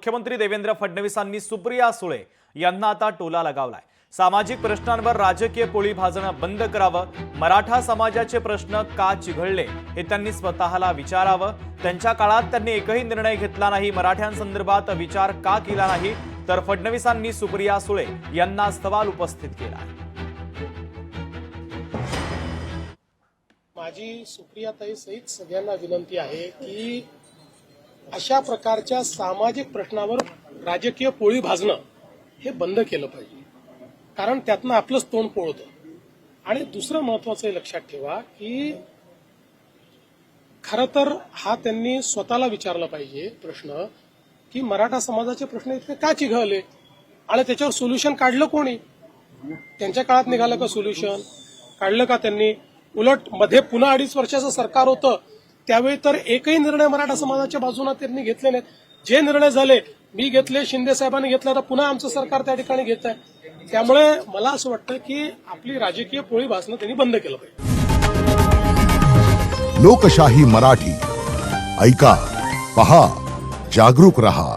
मुख्यमंत्री देवेंद्र फडणवीसांनी सुप्रिया सुळे यांना आता टोला लगावलाय। सामाजिक प्रश्नांवर राजकीय पोळी भाजणं बंद करावं, मराठा समाजाचे प्रश्न का चिघळले हे त्यांनी स्वतःला विचारावं। त्यांच्या काळात त्यांनी एकही निर्णय घेतला नाही, मराठ्यांसंदर्भात विचार का केला नाही, तर फडणवीसांनी सुप्रिया सुळे यांना सवाल उपस्थित केला। माझी सुप्रियाताई सहित सगळ्यांना विनंती आहे की अशा प्रकारच्या सामाजिक प्रश्नावर राजकीय पोळी भाजणं हे बंद केलं पाहिजे, कारण त्यातनं आपलंच तोंड पोळतं। आणि दुसरं महत्वाचं लक्षात ठेवा की खरं तर हा त्यांनी स्वतःला विचारला पाहिजे प्रश्न की मराठा समाजाचे प्रश्न इतके का चिघळले आणि त्याच्यावर सोल्युशन काढलं कोणी? त्यांच्या काळात निघालं का सोल्युशन? काढलं का त्यांनी? उलट मध्ये पुन्हा 2.5 वर्षाचं सरकार होतं त्यावेळी तर एकही निर्णय मराठा समाजाच्या बाजूने त्यांनी घेतले नाहीत। जे निर्णय झाले मी घेतले, शिंदे साहेबांनी घेतले, तर पुन्हा आमचं सरकार त्या ठिकाणी घेत आहे। त्यामुळे मला असं वाटतं की आपली राजकीय पोळी भासणं त्यांनी बंद केलं पाहिजे। लोकशाही मराठी ऐका, पहा, जागरूक रहा।